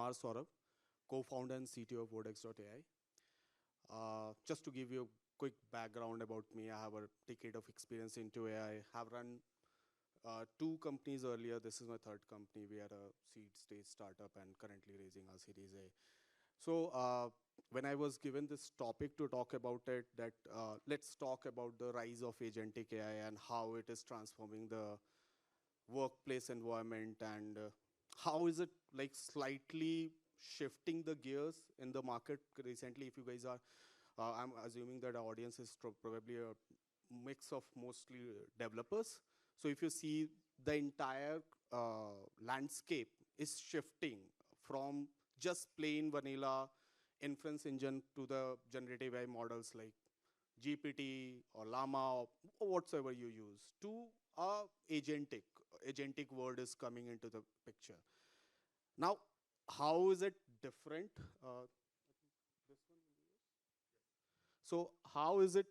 R. Saurabh, co-founder and CTO of Vodex.ai. Just to give you a quick background about me, I have a decade of experience into AI. Have run two companies earlier. This is my third company. We are a seed stage startup and currently raising our Series A. So when I was given this topic to talk about it, that let's talk about the rise of agentic AI and how it is transforming the workplace environment and how is it like slightly shifting the gears in the market recently. If you guys are, I'm assuming that our audience is probably a mix of mostly developers. So if you see the entire landscape is shifting from just plain vanilla inference engine to the generative AI models like GPT or Llama or whatsoever you use to agentic. Agentic word is coming into the picture. Now, how is it different? This one will be yours? So how is it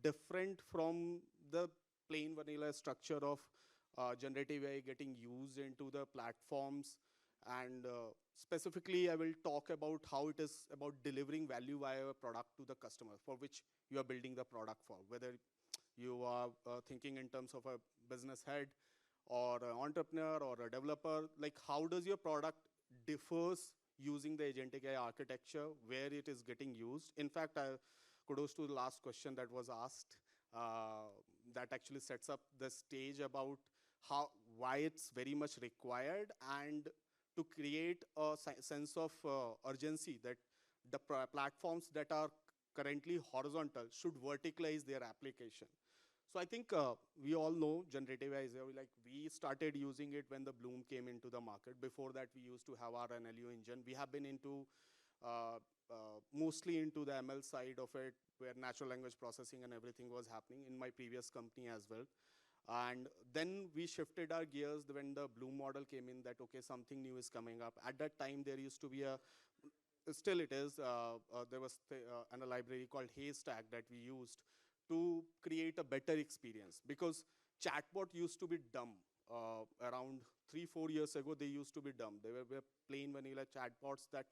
different from the plain vanilla structure of generative AI getting used into the platforms? And specifically, I will talk about how it is about delivering value via a product to the customer for which you are building the product for, whether you are thinking in terms of a business head or an entrepreneur or a developer, like how does your product differs using the agentic AI architecture, where it is getting used. In fact, kudos to the last question that was asked. That actually sets up the stage about why it's very much required and to create a sense of urgency that the platforms that are currently horizontal should verticalize their application. So I think we all know generative AI, like we started using it when the Bloom came into the market. Before that, we used to have our NLU engine. We have been into mostly into the ML side of it, where natural language processing and everything was happening in my previous company as well. And then we shifted our gears when the Bloom model came in that, okay, something new is coming up. At that time, there used to be still it is, there was a library called Haystack that we used to create a better experience, because chatbot used to be dumb. Around 3-4 years ago, they used to be dumb. They were plain vanilla chatbots that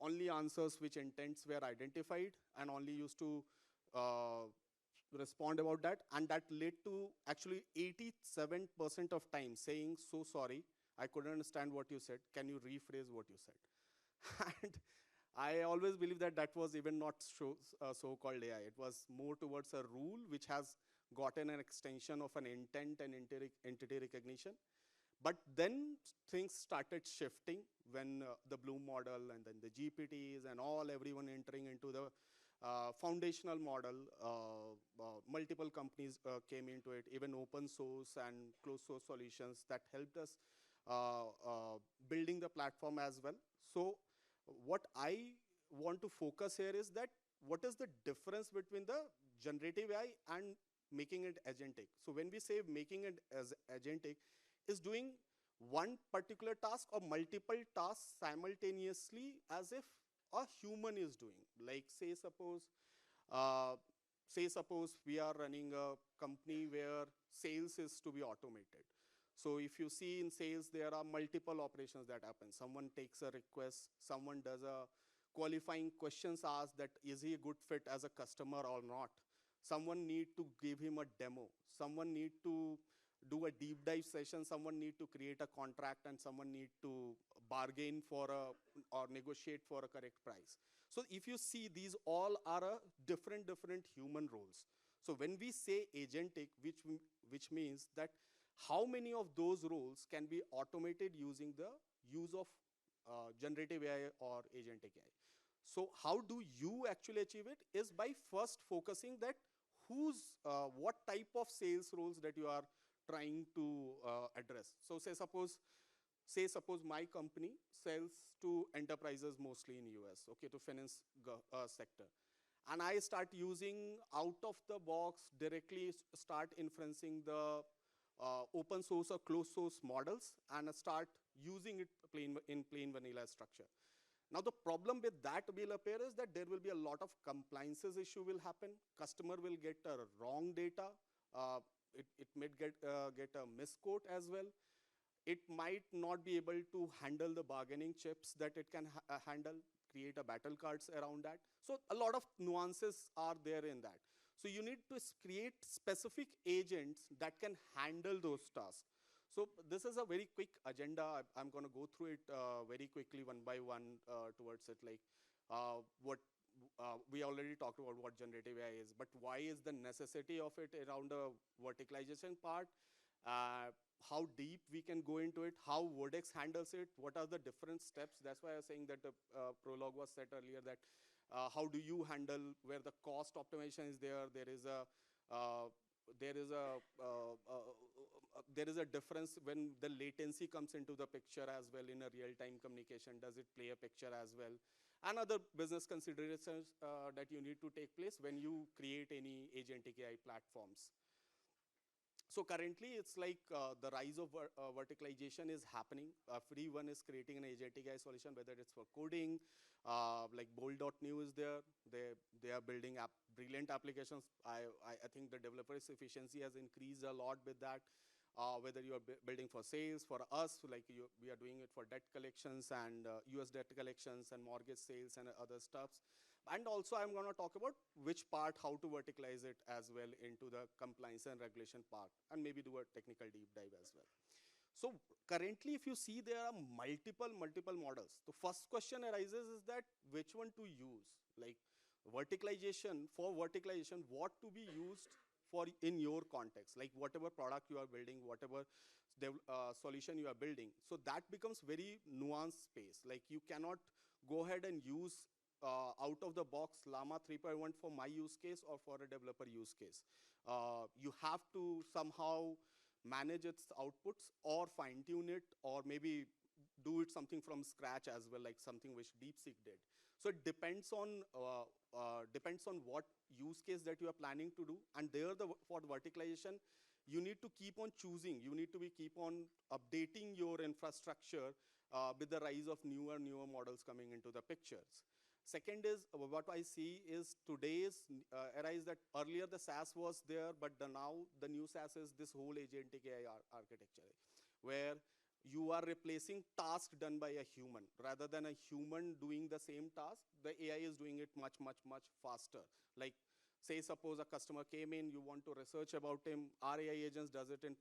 only answers which intents were identified and only used to respond about that. And that led to actually 87% of time saying, so sorry, I couldn't understand what you said. Can you rephrase what you said? And I always believe that that was even not so-called AI. It was more towards a rule which has gotten an extension of an intent and entity recognition. But then things started shifting when the Bloom model and then the GPTs and everyone entering into the foundational model. Multiple companies came into it, even open source and closed source solutions that helped us building the platform as well. So what I want to focus here is that what is the difference between the generative AI and making it agentic? So when we say making it as agentic, is doing one particular task or multiple tasks simultaneously as if a human is doing. Like say suppose we are running a company where sales is to be automated. So if you see in sales, there are multiple operations that happen. Someone takes a request, someone does a qualifying questions asked that is he a good fit as a customer or not. Someone need to give him a demo. Someone need to do a deep dive session. Someone need to create a contract, and someone need to bargain for or negotiate for a correct price. So if you see, these all are different human roles. So when we say agentic, which means that how many of those roles can be automated using the use of generative AI or agentic AI. So how do you actually achieve it is by first focusing that what type of sales roles that you are trying to address. So say suppose my company sells to enterprises mostly in US, okay, to finance sector. And I start using out of the box, directly start inferencing the open source or closed source models and start using it in plain vanilla structure. Now the problem with that will appear is that there will be a lot of compliances issue will happen. Customer will get wrong data. It may get a misquote as well. it might not be able to handle the bargaining chips that it can handle, create a battle cards around that. So a lot of nuances are there in that. So you need to create specific agents that can handle those tasks. So this is a very quick agenda. I'm going to go through it very quickly, one by one, towards it. Like what we already talked about what generative AI is, but why is the necessity of it around the verticalization part? How deep we can go into it, how Vodex handles it, what are the different steps. That's why I was saying that the prologue was said earlier, that how do you handle where the cost optimization is there. There is a difference when the latency comes into the picture as well in a real-time communication. Does it play a picture as well? And other business considerations that you need to take place when you create any agentic AI platforms. So currently, it's like the rise of verticalization is happening. Everyone is creating an agentic AI solution, whether it's for coding, like Bold.new is there. They are building brilliant applications. I think the developers' efficiency has increased a lot with that. Whether you are building for sales, for us, like we are doing it for debt collections and US debt collections and mortgage sales and other stuffs. And also I'm going to talk about which part, how to verticalize it as well into the compliance and regulation part, and maybe do a technical deep dive as well. So currently, if you see, there are multiple models. The first question arises is that which one to use? Like verticalization, for verticalization, what to be used for in your context, like whatever product you are building, whatever solution you are building. So that becomes very nuanced space. Like you cannot go ahead and use out of the box Llama 3.1 for my use case or for a developer use case. You have to somehow manage its outputs or fine tune it, or maybe do it something from scratch as well, like something which DeepSeek did. So it depends on what use case that you are planning to do. And there, for the verticalization, you need to keep on choosing. You need to keep on updating your infrastructure with the rise of newer models coming into the pictures. Second is, what I see is today's arise that earlier the SaaS was there, but now the new SaaS is this whole agentic AI architecture, where you are replacing tasks done by a human. Rather than a human doing the same task, the AI is doing it much faster. Like, say, suppose a customer came in, you want to research about him, our AI agents does it in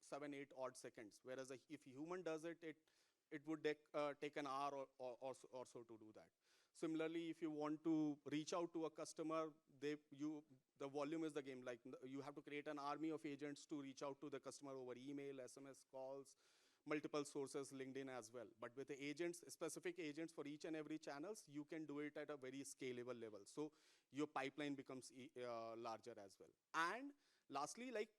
7-8 odd seconds. Whereas if a human does it, it would take an hour or so to do that. Similarly, if you want to reach out to a customer, the volume is the game. Like you have to create an army of agents to reach out to the customer over email, SMS calls, multiple sources, LinkedIn as well. But with the agents, specific agents for each and every channels, you can do it at a very scalable level. So your pipeline becomes larger as well. And lastly, like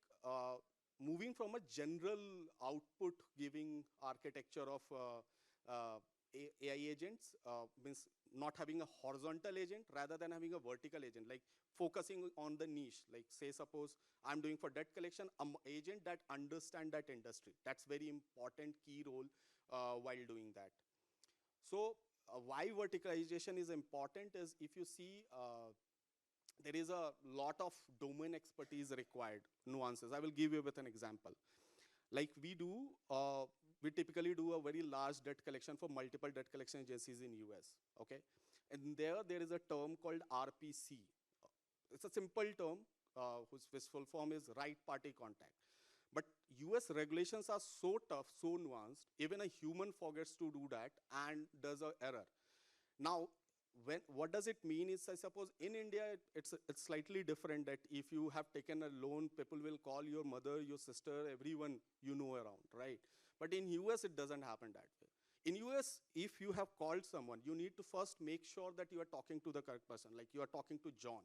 moving from a general output giving architecture of AI agents means not having a horizontal agent rather than having a vertical agent, like focusing on the niche. Like say, suppose I'm doing for debt collection, agent that understand that industry. That's very important key role while doing that. So why verticalization is important is if you see there is a lot of domain expertise required, nuances. I will give you with an example. Like we typically do a very large debt collection for multiple debt collection agencies in US, okay? And there is a term called RPC. It's a simple term whose full form is right party contact. But US regulations are so tough, so nuanced, even a human forgets to do that and does an error. Now, what does it mean is, I suppose in India, it's slightly different that if you have taken a loan, people will call your mother, your sister, everyone you know around, right? But in US, it doesn't happen that way. In US, if you have called someone, you need to first make sure that you are talking to the correct person, like you are talking to John.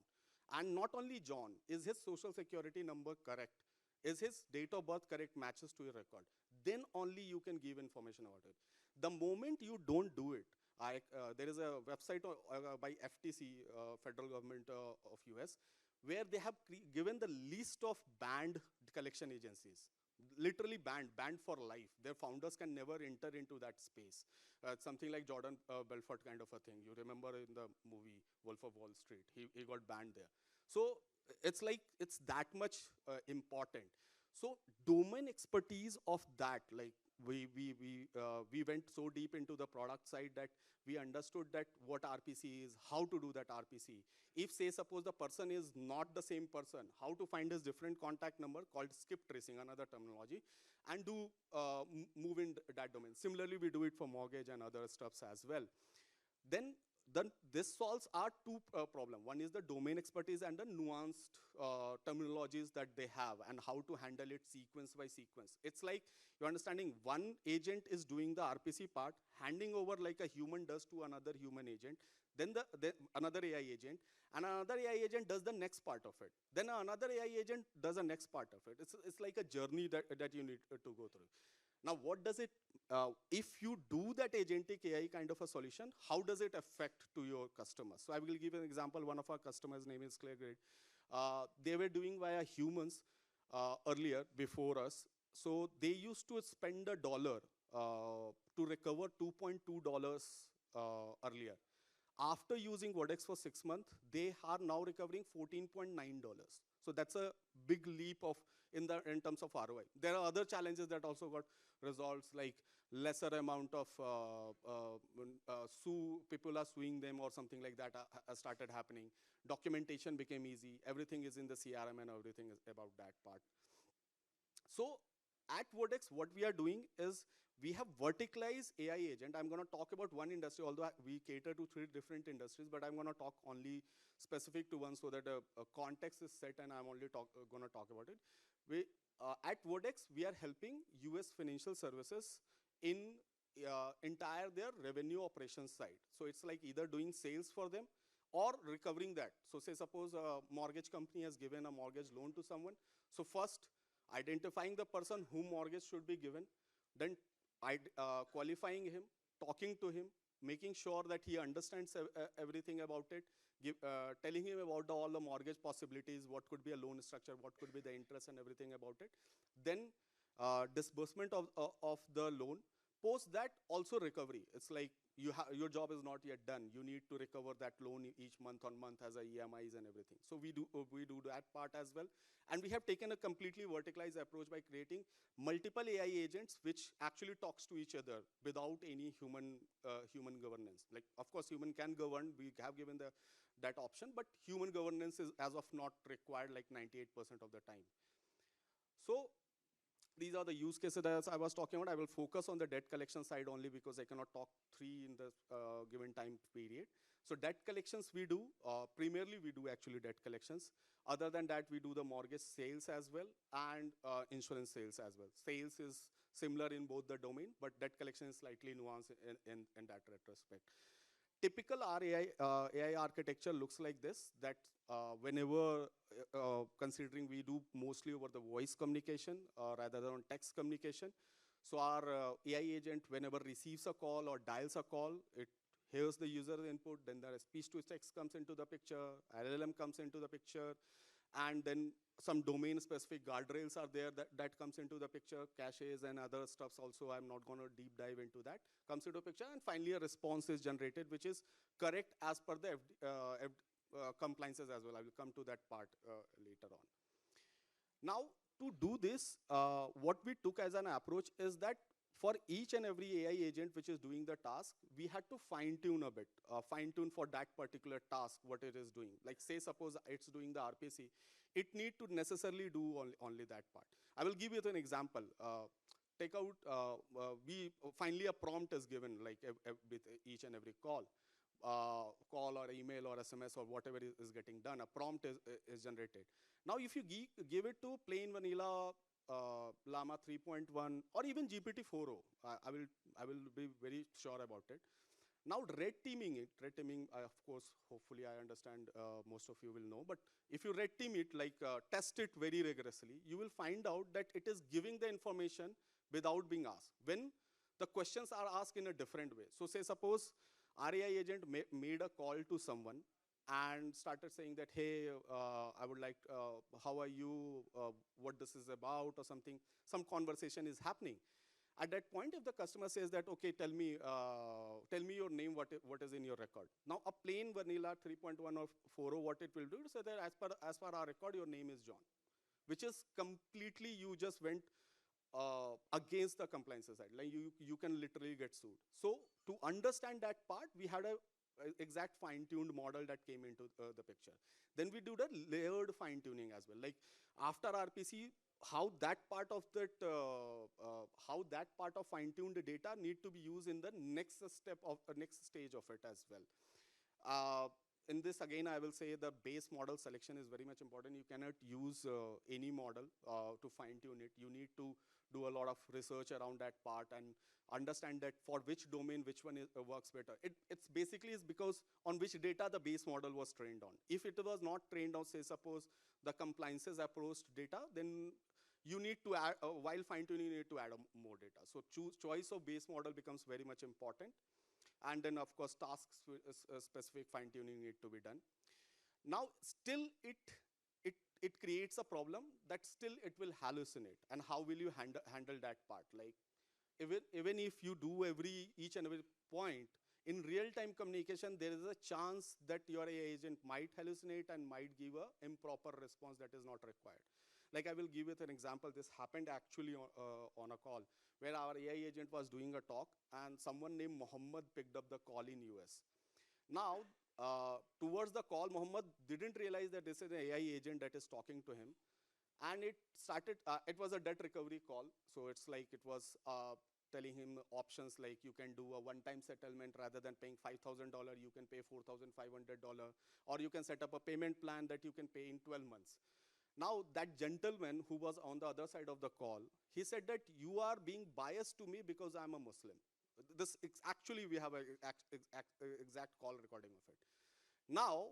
And not only John, is his social security number correct? Is his date of birth correct, matches to your record? Then only you can give information about it. The moment you don't do it, there is a website by FTC, federal government of US, where they have given the list of banned collection agencies. Literally banned for life. Their founders can never enter into that space. Something like Jordan Belfort kind of a thing. You remember in the movie Wolf of Wall Street, he got banned there. So it's like, it's that much important. So domain expertise of that, like we went so deep into the product side that we understood that what RPC is, how to do that RPC. If say suppose the person is not the same person, how to find his different contact number called skip tracing, another terminology, and do move in that domain. Similarly, we do it for mortgage and other stuffs as well. Then this solves our two problem. One is the domain expertise and the nuanced terminologies that they have and how to handle it sequence by sequence. It's like you're understanding one agent is doing the RPC part, handing over like a human does to another human agent, then another AI agent, and another AI agent does the next part of it. Then another AI agent does the next part of it. It's like a journey that you need to go through. Now, what does it, if you do that agentic AI kind of a solution, how does it affect to your customers? So I will give an example. One of our customers' name is Cleargrid. They were doing via humans earlier, before us. So they used to spend $1 to recover $2.2 earlier. After using Vodex for 6 months, they are now recovering $14.9. So that's a big leap of in terms of ROI. There are other challenges that also got resolved, like lesser amount of people are suing them or something like that started happening. Documentation became easy. Everything is in the CRM and everything is about that part. So at Vodex, what we are doing is we have verticalized AI agent. I'm going to talk about one industry, although we cater to 3 different industries, but I'm going to talk only specific to one so that a context is set and I'm only going to talk about it. At Vodex, we are helping US financial services in entire their revenue operations side. So it's like either doing sales for them or recovering that. So say suppose a mortgage company has given a mortgage loan to someone. So first, identifying the person whom mortgage should be given, then qualifying him, talking to him, making sure that he understands everything about it, telling him about all the mortgage possibilities, what could be a loan structure, what could be the interest and everything about it. Then disbursement of the loan. Post that, also recovery. It's like your job is not yet done. You need to recover that loan each month on month as a EMIs and everything. So we do that part as well. And we have taken a completely verticalized approach by creating multiple AI agents which actually talks to each other without any human governance. Like, of course, human can govern. We have given that option, but human governance is as of not required like 98% of the time. So these are the use cases that I was talking about. I will focus on the debt collection side only because I cannot talk 3 in the given time period. So debt collections we do, primarily we do actually debt collections. Other than that, we do the mortgage sales as well and insurance sales as well. Sales is similar in both the domain, but debt collection is slightly nuanced in that retrospect. Typical AI architecture looks like this, that whenever considering we do mostly over the voice communication rather than text communication. So our AI agent, whenever receives a call or dials a call, it hears the user input, then the speech-to-text comes into the picture, LLM comes into the picture, and then some domain-specific guardrails are there that comes into the picture, caches and other stuffs also. I'm not going to deep dive into that. Comes into picture, and finally a response is generated, which is correct as per the compliances as well. I will come to that part later on. Now, to do this, what we took as an approach is that for each and every AI agent which is doing the task, we had to fine-tune a bit, fine-tune for that particular task, what it is doing. Like say, suppose it's doing the RPC, it need to necessarily do only that part. I will give you an example. Take out, finally a prompt is given like with each and every call or email or SMS or whatever is getting done, a prompt is generated. Now, if you give it to plain vanilla Llama 3.1 or even GPT-4o, I will be very sure about it. Now, red teaming, of course, hopefully I understand most of you will know, but if you red team it, like test it very rigorously, you will find out that it is giving the information without being asked. When the questions are asked in a different way. So say suppose RAI agent made a call to someone and started saying that, hey, I would like, how are you, what this is about or something, some conversation is happening. At that point, if the customer says that, okay, tell me your name, what is in your record. Now, a plain vanilla 3.1 or 4.0, what it will do is say that as per our record, your name is John. which is completely, you just went against the compliance side. Like you can literally get sued. So to understand that part, we had a exact fine-tuned model that came into the picture. Then we do the layered fine-tuning as well. Like after RPC, how that part of fine-tuned data need to be used in the next step of next stage of it as well. In this, again, I will say the base model selection is very much important. You cannot use any model to fine-tune it. You need to do a lot of research around that part and understand that for which domain, which one works better. It's basically is because on which data the base model was trained on. If it was not trained on, say, suppose the compliances approached data, then you need to add, while fine-tuning, you need to add more data. So choice of base model becomes very much important. And then, of course, tasks specific fine-tuning need to be done. Now, still it creates a problem that still it will hallucinate. And how will you handle that part? Like, even if you do each and every point, in real-time communication, there is a chance that your AI agent might hallucinate and might give an improper response that is not required. Like I will give you an example. This happened actually on a call where our AI agent was doing a talk and someone named Muhammad picked up the call in US. Now, towards the call, Muhammad didn't realize that this is an AI agent that is talking to him. And it was a debt recovery call. So it's like it was telling him options like you can do a one-time settlement rather than paying $5,000, you can pay $4,500, or you can set up a payment plan that you can pay in 12 months. Now, that gentleman who was on the other side of the call, he said that you are being biased to me because I'm a Muslim. Actually, we have an exact call recording of it. Now,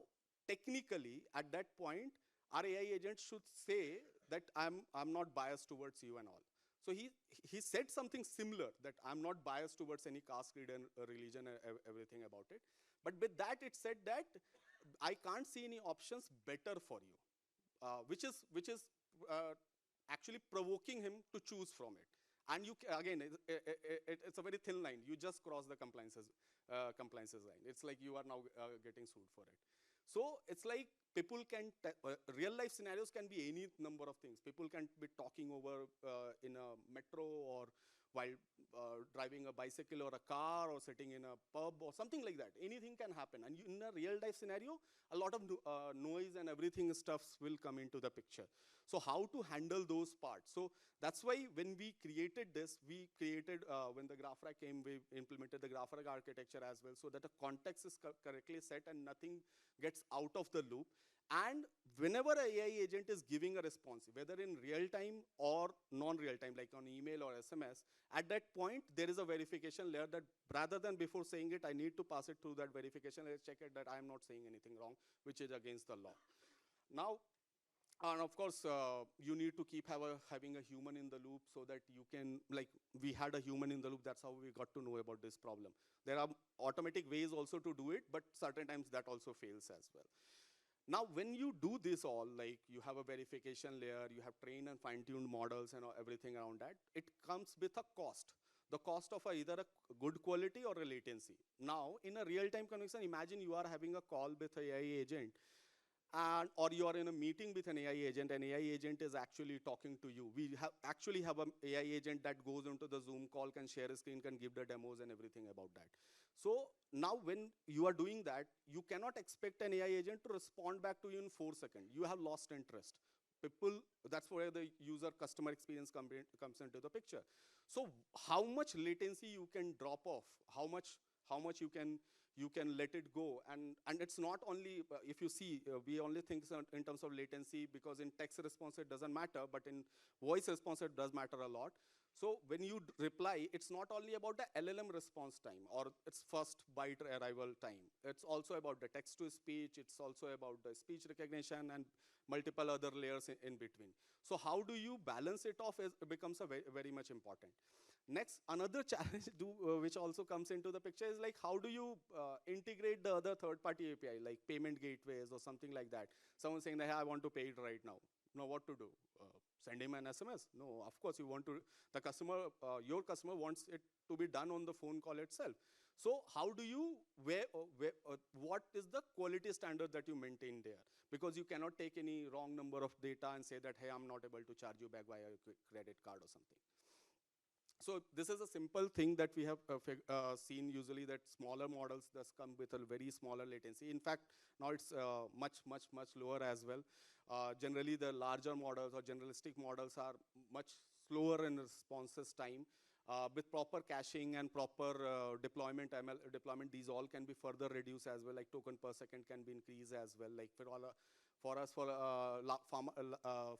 technically, at that point, our AI agent should say that I'm not biased towards you and all. So he said something similar, that I'm not biased towards any caste, creed, and religion, and everything about it. But with that, it said that I can't see any options better for you. Which is actually provoking him to choose from it. And again, it's a very thin line. You just cross the compliances line. It's like you are now getting sued for it. So it's like people can, real life scenarios can be any number of things. People can be talking over in a metro or while driving a bicycle or a car or sitting in a pub or something like that. Anything can happen. And in a real life scenario, a lot of noise and everything stuffs will come into the picture. So how to handle those parts? So that's why when we created this, when the GraphRag came, we implemented the GraphRag architecture as well, so that the context is correctly set and nothing gets out of the loop. And whenever an AI agent is giving a response, whether in real time or non-real time, like on email or SMS, at that point, there is a verification layer that rather than before saying it, I need to pass it through that verification layer, check it that I am not saying anything wrong, which is against the law. Now, and of course, you need to keep having a human in the loop so that you can, like we had a human in the loop, that's how we got to know about this problem. There are automatic ways also to do it, but certain times that also fails as well. Now, when you do this all, like you have a verification layer, you have trained and fine-tuned models and everything around that, it comes with a cost. The cost of either a good quality or a latency. Now, in a real-time conversation, imagine you are having a call with an AI agent, or you are in a meeting with an AI agent, and AI agent is actually talking to you. We actually have an AI agent that goes into the Zoom call, can share a screen, can give the demos and everything about that. So now when you are doing that, you cannot expect an AI agent to respond back to you in 4 seconds. You have lost interest. That's where the user customer experience comes into the picture. So how much latency you can drop off, how much you can let it go. And it's not only, if you see, we only think in terms of latency because in text response it doesn't matter, but in voice response it does matter a lot. So when you reply, it's not only about the LLM response time or its first byte arrival time. It's also about the text to speech. It's also about the speech recognition and multiple other layers in between. So how do you balance it off becomes a very much important. Next, another challenge which also comes into the picture is like how do you integrate the other third-party API like payment gateways or something like that. Someone saying that, hey, I want to pay it right now. Now what to do? Send him an SMS? No, of course you want to, your customer wants it to be done on the phone call itself. So how do you, what is the quality standard that you maintain there, because you cannot take any wrong number of data and say that, hey, I'm not able to charge you back via a credit card or something. So this is a simple thing that we have seen usually, that smaller models does come with a very smaller latency. In fact, now it's much lower as well. Generally, the larger models or generalistic models are much slower in responses time. With proper caching and proper deployment, ML deployment, these all can be further reduced as well. Like token per second can be increased as well. Like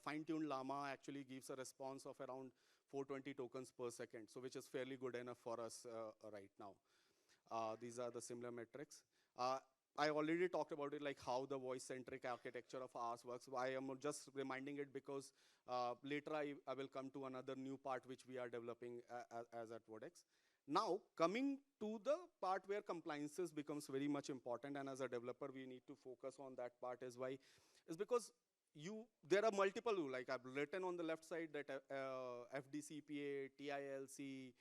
fine-tuned Llama actually gives a response of around 420 tokens per second, so which is fairly good enough for us right now. These are the similar metrics. I already talked about it, like how the voice-centric architecture of ours works. I am just reminding it because later I will come to another new part which we are developing as at Vodex. Now, coming to the part where compliances becomes very much important, and as a developer, we need to focus on that part as why. Is because there are multiple rules, like I've written on the left side that FDCPA, TILC,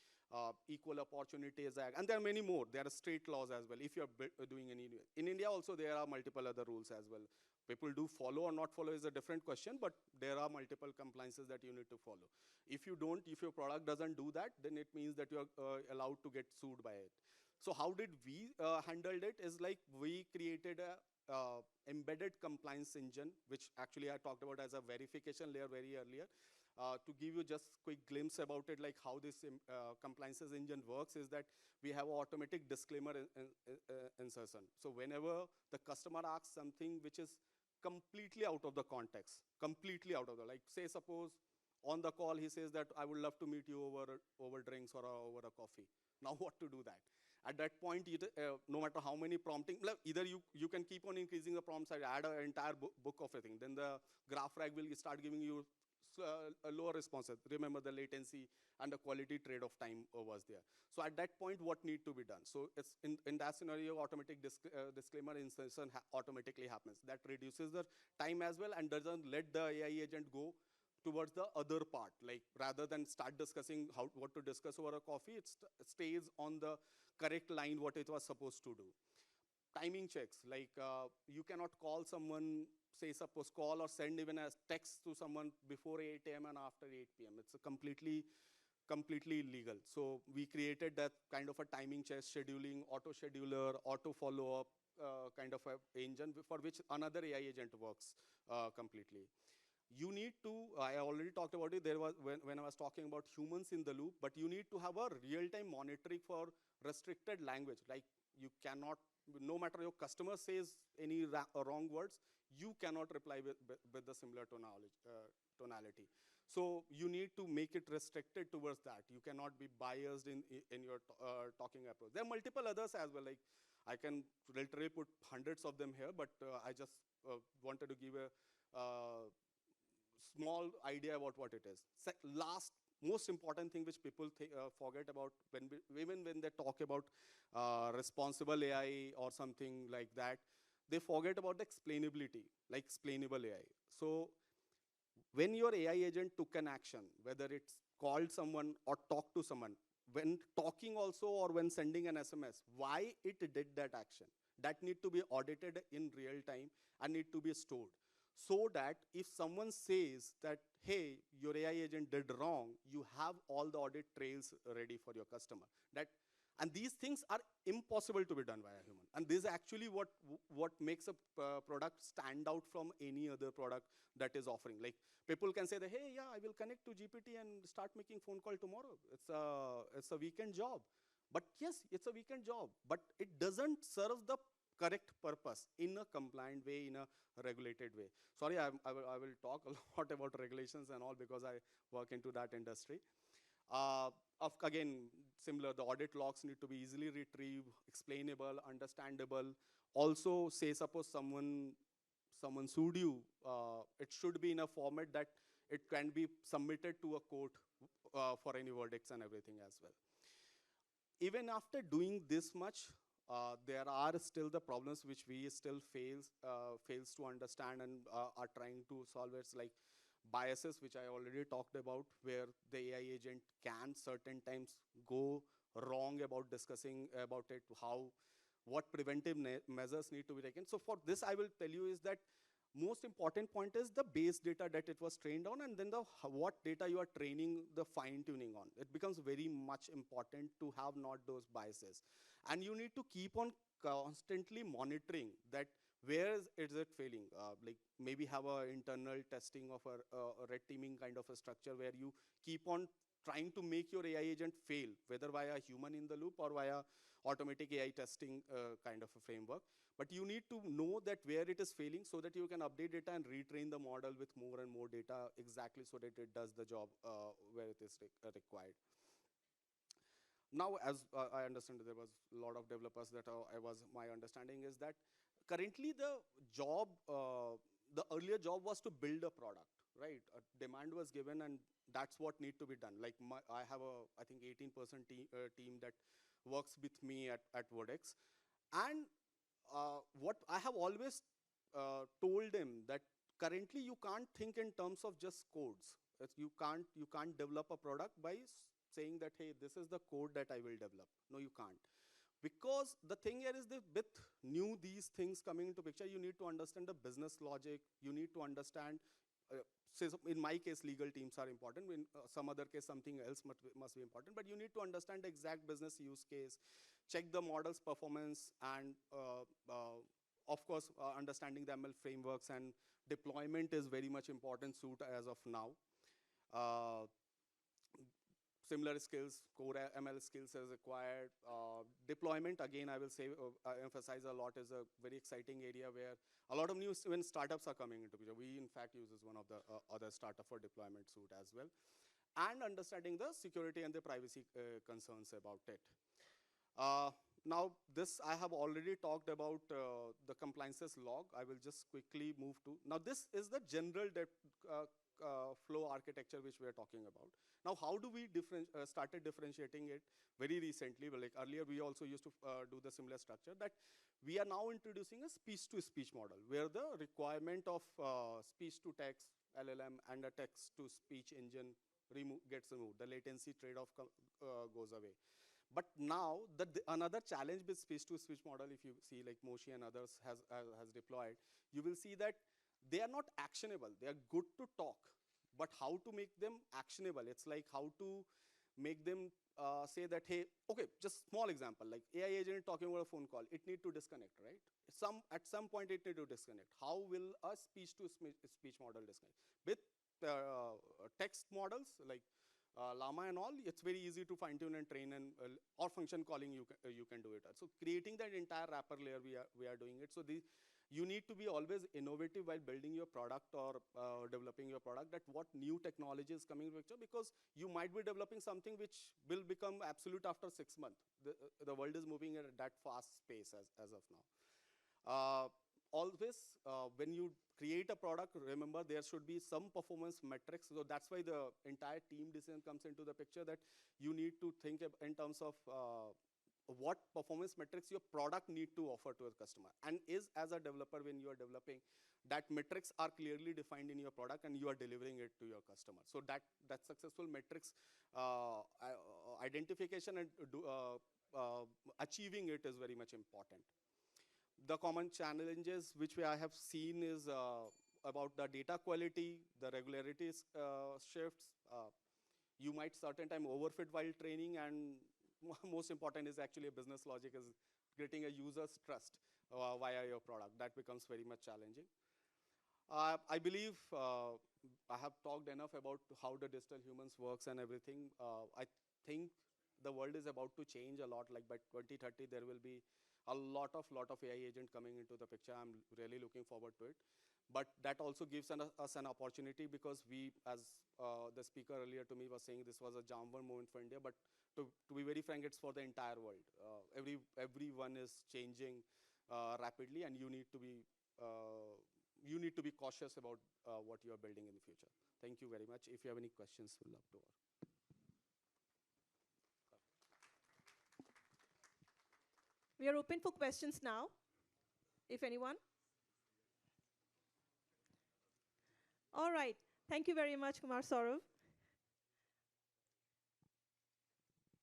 Equal Opportunities Act, and there are many more. There are state laws as well. If you're doing any, in India also there are multiple other rules as well. People do follow or not follow is a different question, but there are multiple compliances that you need to follow. If you don't, if your product doesn't do that, then it means that you're allowed to get sued by it. So how did we handled it? Is like we created a embedded compliance engine, which actually I talked about as a verification layer very earlier. To give you just quick glimpse about it, like how this compliances engine works is that we have an automatic disclaimer insertion. So whenever the customer asks something which is completely out of the context, completely out of the, like say suppose on the call he says that I would love to meet you over drinks or over a coffee. Now what to do that? At that point, no matter how many prompting, either you can keep on increasing the prompt size, add an entire book of everything. Then the graph rag will start giving you a lower responses. Remember the latency and the quality trade of time was there. So at that point, what need to be done? So it's in that scenario, automatic disclaimer insertion automatically happens. That reduces the time as well and doesn't let the AI agent go towards the other part. Like rather than start discussing what to discuss over a coffee, it stays on the correct line what it was supposed to do. Timing checks, like you cannot call someone, say suppose call or send even a text to someone before 8 a.m. and after 8 p.m. It's a completely illegal. So we created that kind of a timing check, scheduling, auto scheduler, auto follow-up kind of a engine for which another AI agent works completely. You need to, I already talked about it, there was when I was talking about humans in the loop, but you need to have a real-time monitoring for restricted language. Like you cannot, no matter your customer says any wrong words, you cannot reply with the similar tonality. So you need to make it restricted towards that. You cannot be biased in your talking approach. There are multiple others as well, like I can literally put hundreds of them here, but I just wanted to give a small idea about what it is. Last, most important thing which people forget about even when they talk about responsible AI or something like that, they forget about the explainability, like explainable AI. So when your AI agent took an action, whether it's called someone or talked to someone, when talking also or when sending an SMS, why it did that action, that need to be audited in real time and need to be stored. So that if someone says that, hey, your AI agent did wrong, you have all the audit trails ready for your customer. And these things are impossible to be done by a human. And this is actually what makes a product stand out from any other product that is offering. Like people can say that, hey, yeah, I will connect to GPT and start making phone call tomorrow. It's a weekend job. But yes, it's a weekend job, but it doesn't serve the correct purpose in a compliant way, in a regulated way. Sorry, I will talk a lot about regulations and all because I work into that industry. Again, similar, the audit logs need to be easily retrieved, explainable, understandable. Also, say suppose someone sued you, it should be in a format that it can be submitted to a court for any verdicts and everything as well. Even after doing this much, there are still the problems which we still fails to understand and are trying to solve. It's like biases, which I already talked about, where the AI agent can certain times go wrong about discussing about it, how what preventive measures need to be taken. So for this, I will tell you is that most important point is the base data that it was trained on, and then what data you are training the fine tuning on. It becomes very much important to have not those biases. And you need to keep on constantly monitoring that where is it failing. Like maybe have a internal testing of a red teaming kind of a structure where you keep on trying to make your AI agent fail, whether via human in the loop or via automatic AI testing kind of a framework. But you need to know that where it is failing so that you can update data and retrain the model with more and more data exactly so that it does the job where it is required. Now, as I understand, there was a lot of developers that my understanding is that currently the job, the earlier job was to build a product, right? A demand was given and that's what need to be done. Like I have I think 18% team that works with me at Vodex. And what I have always told him that currently you can't think in terms of just codes. You can't develop a product by saying that, hey, this is the code that I will develop. No, you can't. Because the thing here is that with these things coming into picture, you need to understand the business logic. You need to understand, say in my case, legal teams are important. In some other case, something else must be important. But you need to understand the exact business use case, check the model's performance, and of course, understanding the ML frameworks and deployment is very much important suit as of now. Similar skills, core ML skills is required. Deployment, again, I will say, emphasize a lot, is a very exciting area where a lot of new when startups are coming into picture. We, in fact, use one of the other startup for deployment suite as well. And understanding the security and the privacy concerns about it. Now, this I have already talked about the compliances log. I will just quickly move to. Now, this is the general flow architecture which we are talking about. Now, how do we started differentiating it very recently? Well, like earlier, we also used to do the similar structure that we are now introducing a speech-to-speech model where the requirement of speech-to-text, LLM, and a text-to-speech engine gets removed. The latency trade-off goes away. But now, another challenge with speech-to-speech model, if you see like Moshi and others has deployed, you will see that they are not actionable. They are good to talk, but how to make them actionable? It's like how to make them say that, hey, okay, just small example, like AI agent talking about a phone call, it need to disconnect, right? At some point it need to disconnect. How will a speech-to-speech model disconnect? With text models like Llama and all, it's very easy to fine tune and train, and or function calling you can do it. So creating that entire wrapper layer, we are doing it. So you need to be always innovative while building your product or developing your product, that what new technology is coming into picture, because you might be developing something which will become absolute after 6 months. The world is moving at that fast pace as of now. Always, when you create a product, remember there should be some performance metrics. So that's why the entire team decision comes into the picture, that you need to think in terms of what performance metrics your product need to offer to a customer. And as a developer, when you are developing, that metrics are clearly defined in your product and you are delivering it to your customer. So that successful metrics identification and achieving it is very much important. The common challenges which I have seen is about the data quality, the regularity shifts. You might certain time overfit while training, and most important is actually a business logic is getting a user's trust via your product. That becomes very much challenging. I believe I have talked enough about how the digital humans works and everything. I think the world is about to change a lot. Like by 2030, there will be a lot of AI agent coming into the picture. I'm really looking forward to it. But that also gives us an opportunity, because we, as the speaker earlier to me was saying, this was a Jamvar moment for India. But to be very frank, it's for the entire world. Everyone is changing rapidly, and you need to be cautious about what you are building in the future. Thank you very much. If you have any questions, we'd love to. We are open for questions now, if anyone. All right. Thank you very much, Kumar Saurav.